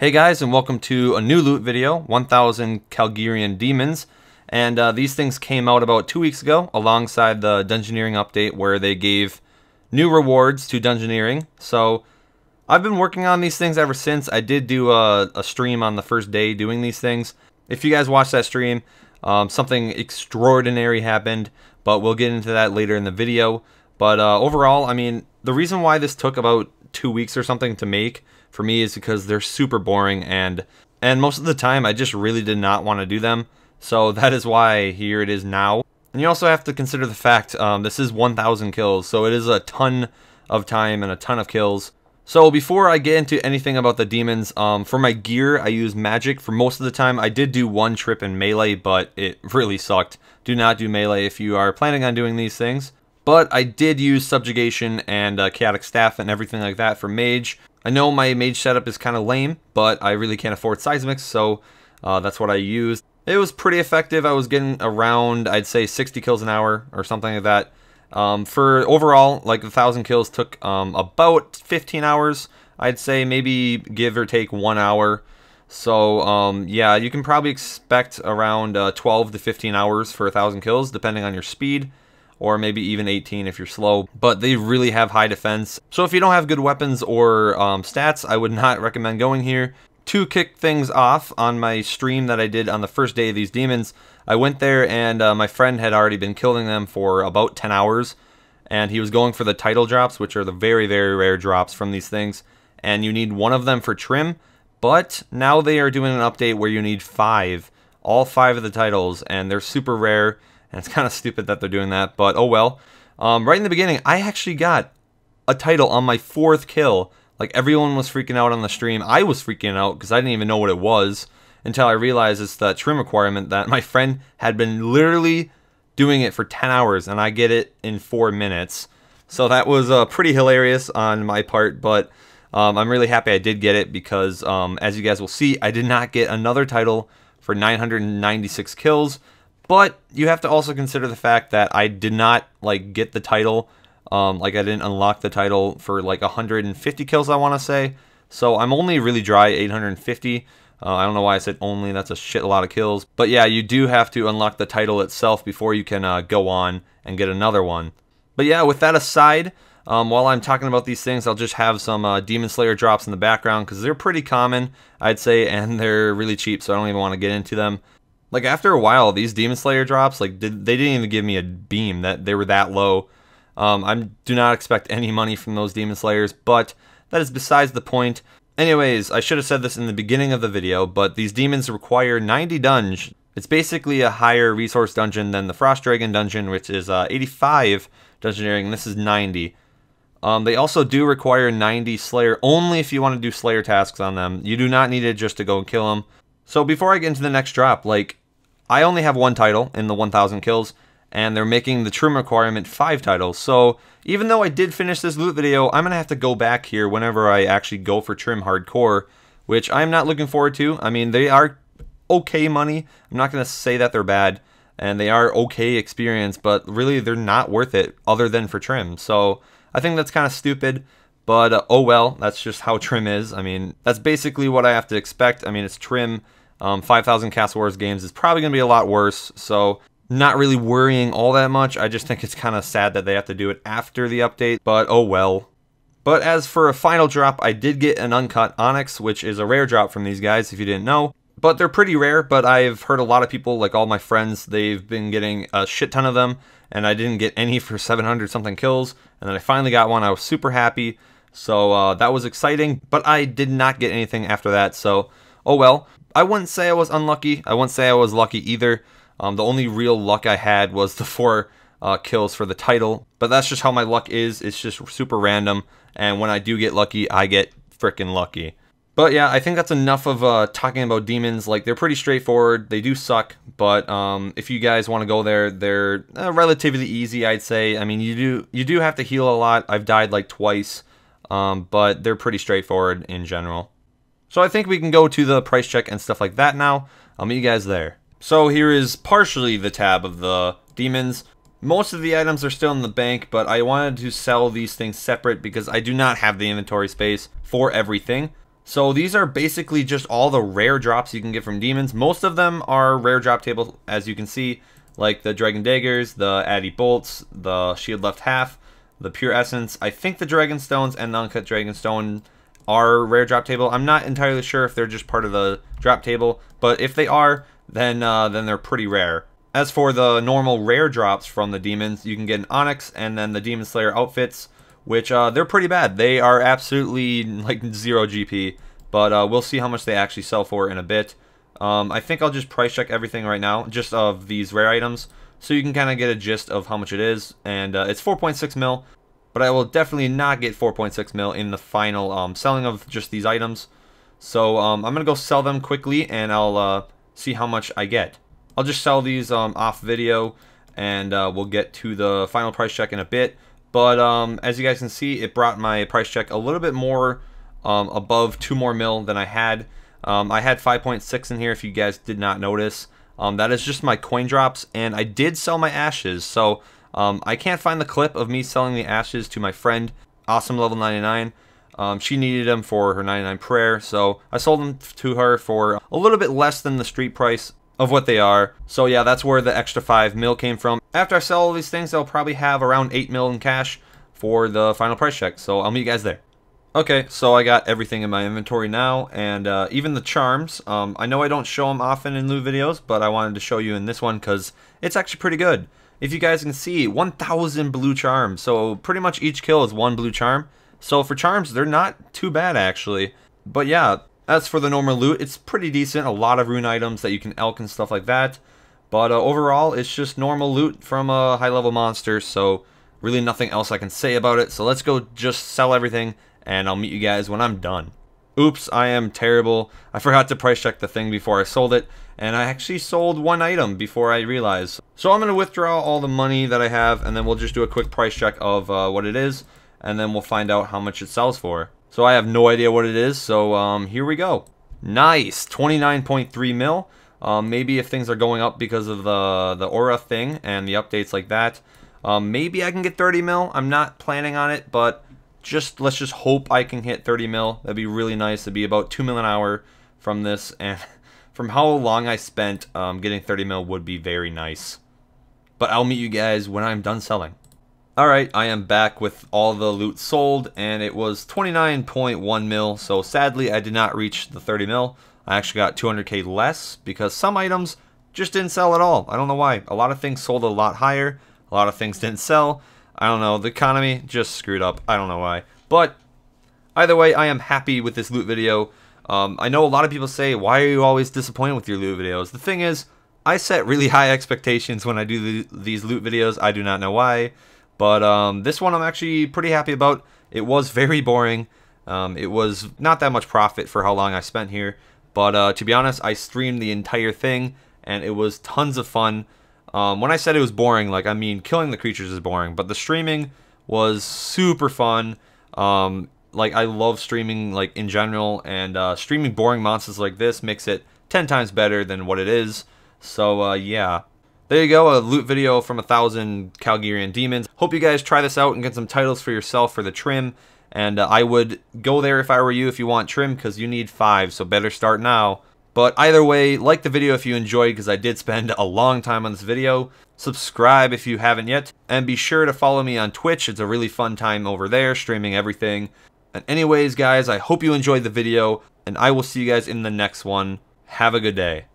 Hey guys, and welcome to a new loot video, 1000 Kal'Gerion demons. And these things came out about 2 weeks ago alongside the Dungeoneering update where they gave new rewards to Dungeoneering. So I've been working on these things ever since. I did do a stream on the first day doing these things. If you guys watched that stream, something extraordinary happened, but we'll get into that later in the video. But overall, I mean, the reason why this took about 2 weeks or something to make for me is because they're super boring, and most of the time I just really did not want to do them. So that is why here it is now. And you also have to consider the fact this is 1000 kills, so it is a ton of time and a ton of kills. So before I get into anything about the demons, for my gear I use magic for most of the time. I did do one trip in melee, but it really sucked. Do not do melee if you are planning on doing these things. But I did use subjugation and chaotic staff and everything like that for mage. I know my mage setup is kind of lame, but I really can't afford seismics, so that's what I used. It was pretty effective. I was getting around, I'd say, 60 kills an hour or something like that. For overall, like 1000 kills took about 15 hours. I'd say maybe give or take 1 hour. So yeah, you can probably expect around 12 to 15 hours for 1000 kills, depending on your speed. Or maybe even 18 if you're slow, but they really have high defense. So if you don't have good weapons or stats, I would not recommend going here. To kick things off, on my stream that I did on the first day of these demons, I went there and my friend had already been killing them for about 10 hours, and he was going for the title drops, which are the very, very rare drops from these things, and you need one of them for trim, but now they are doing an update where you need 5, all 5 of the titles, and they're super rare. And it's kind of stupid that they're doing that, but oh well. Right in the beginning, I actually got a title on my 4th kill. Like, everyone was freaking out on the stream. I was freaking out because I didn't even know what it was until I realized it's the trim requirement that my friend had been literally doing it for 10 hours, and I get it in 4 minutes. So that was pretty hilarious on my part, but I'm really happy I did get it because, as you guys will see, I did not get another title for 996 kills. But you have to also consider the fact that I did not like get the title, like I didn't unlock the title for like 150 kills, I want to say. So I'm only really dry 850. I don't know why I said only, that's a shit lot of kills. But yeah, you do have to unlock the title itself before you can go on and get another one. But yeah, with that aside, while I'm talking about these things, I'll just have some Demon Slayer drops in the background because they're pretty common, I'd say, and they're really cheap, so I don't even want to get into them. Like, after a while, these Demon Slayer drops, like, they didn't even give me a beam. That they were that low. I do not expect any money from those Demon Slayers, but that is besides the point. Anyways, I should have said this in the beginning of the video, but these demons require 90 dunge. It's basically a higher resource dungeon than the Frost Dragon dungeon, which is 85 dungeoneering, and this is 90. They also do require 90 Slayer, only if you want to do Slayer tasks on them. You do not need it just to go and kill them. So before I get into the next drop, like, I only have 1 title in the 1000 kills, and they're making the trim requirement 5 titles. So even though I did finish this loot video, I'm going to have to go back here whenever I actually go for trim hardcore, which I'm not looking forward to. I mean, they are okay money. I'm not going to say that they're bad, and they are okay experience, but really they're not worth it other than for trim. So I think that's kind of stupid, but oh well, that's just how trim is. I mean, that's basically what I have to expect. I mean, it's trim. 5,000 Castle Wars games is probably going to be a lot worse, so not really worrying all that much. I just think it's kind of sad that they have to do it after the update, but oh well. But as for a final drop, I did get an uncut Onyx, which is a rare drop from these guys, if you didn't know. But they're pretty rare, but I've heard a lot of people, like all my friends, they've been getting a shit ton of them, and I didn't get any for 700 something kills, and then I finally got one. I was super happy, so that was exciting, but I did not get anything after that, so oh well. I wouldn't say I was unlucky. I wouldn't say I was lucky either. The only real luck I had was the 4 kills for the title. But that's just how my luck is. It's just super random. And when I do get lucky, I get freaking lucky. But yeah, I think that's enough of talking about demons. Like, they're pretty straightforward. They do suck. But if you guys want to go there, they're relatively easy, I'd say. I mean, you do have to heal a lot. I've died like twice. But they're pretty straightforward in general. So I think we can go to the price check and stuff like that now. I'll meet you guys there. So here is partially the tab of the demons. Most of the items are still in the bank, but I wanted to sell these things separate because I do not have the inventory space for everything. So these are basically just all the rare drops you can get from demons. Most of them are rare drop table, as you can see, like the Dragon Daggers, the Addy Bolts, the Shield Left Half, the Pure Essence. I think the Dragon Stones and the Uncut Dragon Stone are rare drop table. I'm not entirely sure if they're just part of the drop table, but if they are, then they're pretty rare. As for the normal rare drops from the demons, you can get an Onyx and then the Demon Slayer outfits, which they're pretty bad. They are absolutely like 0 GP, but we'll see how much they actually sell for in a bit. I think I'll just price check everything right now, just of these rare items, so you can kind of get a gist of how much it is. And it's 4.6 mil, but I will definitely not get 4.6 mil in the final selling of just these items. So I'm going to go sell them quickly, and I'll see how much I get. I'll just sell these off video, and we'll get to the final price check in a bit. But as you guys can see, it brought my price check a little bit more above 2 more mil than I had. I had 5.6 in here if you guys did not notice. That is just my coin drops, and I did sell my ashes. So I can't find the clip of me selling the ashes to my friend, Awesome Level 99. She needed them for her 99 prayer, so I sold them to her for a little bit less than the street price of what they are. So yeah, that's where the extra 5 mil came from. After I sell all these things, I'll probably have around 8 mil in cash for the final price check, so I'll meet you guys there. Okay, so I got everything in my inventory now, and even the charms. I know I don't show them often in loot videos, but I wanted to show you in this one because it's actually pretty good. If you guys can see, 1,000 blue charms, so pretty much each kill is 1 blue charm. So for charms, they're not too bad actually. But yeah, as for the normal loot, it's pretty decent. A lot of rune items that you can elk and stuff like that. But overall, it's just normal loot from a high-level monster, so really nothing else I can say about it. So let's go just sell everything, and I'll meet you guys when I'm done. Oops, I am terrible. I forgot to price check the thing before I sold it, and I actually sold 1 item before I realized. So I'm going to withdraw all the money that I have, and then we'll just do a quick price check of what it is, and then we'll find out how much it sells for. So I have no idea what it is, so here we go. Nice, 29.3 mil. Maybe if things are going up because of the aura thing and the updates like that, maybe I can get 30 mil. I'm not planning on it, but let's just hope I can hit 30 mil. That'd be really nice. It'd be about 2 mil an hour from this, and from how long I spent, getting 30 mil would be very nice. But I'll meet you guys when I'm done selling. Alright, I am back with all the loot sold, and it was 29.1 mil, so sadly I did not reach the 30 mil. I actually got 200k less because some items just didn't sell at all. I don't know why. A lot of things sold a lot higher. A lot of things didn't sell. I don't know. The economy just screwed up. I don't know why. But either way, I am happy with this loot video. I know a lot of people say, why are you always disappointed with your loot videos? The thing is, I set really high expectations when I do these loot videos. I do not know why. But this one I'm actually pretty happy about. It was very boring. It was not that much profit for how long I spent here. But to be honest, I streamed the entire thing, and it was tons of fun. When I said it was boring, like, I mean, killing the creatures is boring, but the streaming was super fun. Like, I love streaming, like, in general, and streaming boring monsters like this makes it 10 times better than what it is. So, yeah. There you go, a loot video from 1,000 Kal'Gerion demons. Hope you guys try this out and get some titles for yourself for the trim. And I would go there if I were you if you want trim, because you need 5, so better start now. But either way, like the video if you enjoyed, because I did spend a long time on this video. Subscribe if you haven't yet. And be sure to follow me on Twitch. It's a really fun time over there, streaming everything. And anyways, guys, I hope you enjoyed the video, and I will see you guys in the next one. Have a good day.